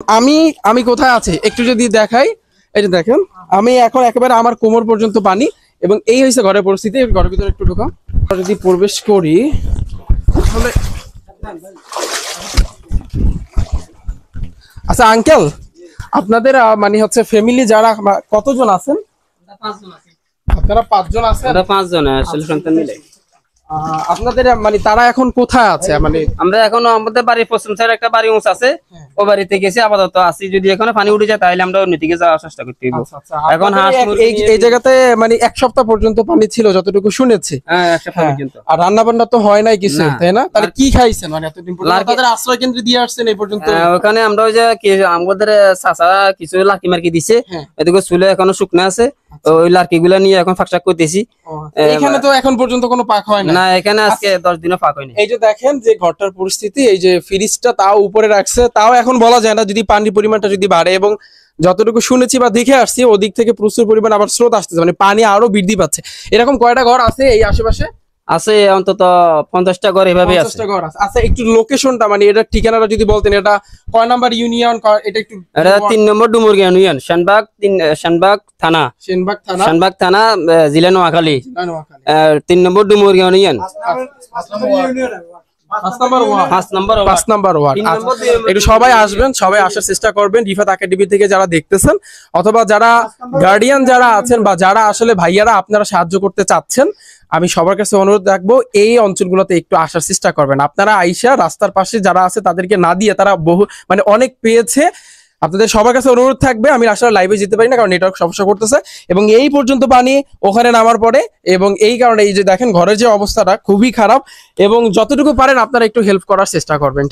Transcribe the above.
আমি আমি কোথায় আছি একটু যদি দেখাই, এই যে দেখেন আমি এখন একেবারে আমার কোমর পর্যন্ত পানি, এবং এই হয়েছে ঘরের পরিস্থিতি। ঘরের ভিতরে একটু ঢোকা, যদি প্রবেশ করি তাহলে। আচ্ছা আঙ্কেল, আপনাদের মানে হচ্ছে ফ্যামিলি যারা কতজন আছেন? আপনারা 5 জন আছেন? 5 জন আসলে সন্তান মিলে। আপনাদের মানে তারা এখন কোথায় আছে? মানে আমরা এখন আমাদের বাড়ির পশ্চিম সাইড একটা বাড়ি উঁচ আছে, ও বাড়িতে গেছি আপাতত আছি। যদি এখানে পানি উঠে যায় তাহলে আমরা অন্যদিকে যাওয়ার চেষ্টা করতে হইব। এখন হাঁস এই জায়গাতে মানে 1 সপ্তাহ পর্যন্ত পানি ছিল যতটুকু শুনেছি। হ্যাঁ 1 সপ্তাহ পর্যন্ত। আর রান্না বান্না তো হয় নাই কিছু, তাই না? তাহলে কি খাইছেন মানে এতদিন পর্যন্ত? তাদের আশ্রয় কেন্দ্রে দিয়ে আসছেন এই পর্যন্ত? ওখানে আমরা ওই যে আমাদের চাচা কিছু লাকি মার্কি দিছে, এদিকে চুলে এখনো শুকনো আছে, ওই লার্কি গুলা নিয়ে এখন ফাঁকশাক করতেছি। এখানে তো এখন পর্যন্ত কোনো পাক হয় না। না এখানে আজকে 10 দিনও পাক হয়নি। এই যে দেখেন যে ঘরটার পরিস্থিতি, এই যে ফ্রিজটা তাও উপরে রাখছে, তাও এখন বলা যায় না যদি পানির পরিমাণটা যদি বাড়ে। এবং যতটুকু শুনেছি বা দেখে আসছি ওদিক থেকে প্রচুর পরিমাণ আবার স্রোত আসতেছে, মানে পানি আরো বৃদ্ধি পাচ্ছে। এরকম কয়টা ঘর আছে এই আশেপাশে? আছে অন্তত 50টা ঘর এভাবে আছে। 50টা ঘর আছে। আচ্ছা একটু লোকেশনটা মানে এটা ঠিকানাটা যদি বলতেন, এটা কয় নাম্বার ইউনিয়ন? এটা একটু এটা 3 নম্বর ডুমুরগিয়া ইউনিয়ন, শানবাগ থানা, শানবাগ থানা, জেলা নোয়াখালী। 3 নম্বর ডুমুরগিয়া ইউনিয়ন, 5 নম্বর ওয়ার্ড। একটু সবাই আসবেন, সবাই আসার চেষ্টা করবেন রিফাত একাডেমি থেকে যারা দেখতেছেন, অথবা যারা গার্ডিয়ান যারা আছেন বা যারা আসলে ভাইয়ারা আপনারা সাহায্য করতে চাচ্ছেন, আমি সবার কাছে অনুরোধ রাখবো এই অঞ্চলগুলোতে একটু আসার চেষ্টা করবেন। আপনারা আইসা রাস্তার পাশে যারা আছে তাদেরকে না দিয়ে তারা বহু মানে অনেক পেয়েছে। আপনাদের সবার কাছে অনুরোধ থাকবে, আমি আসলে লাইভে যেতে পারি না কারণ নেটওয়ার্ক সমস্যা করতেছে, এবং এই পর্যন্ত পানি ওখানে নামার পরে, এবং এই কারণে এই যে দেখেন ঘরের যে অবস্থাটা খুবই খারাপ, এবং যতটুকু পারেন আপনারা একটু হেল্প করার চেষ্টা করবেন।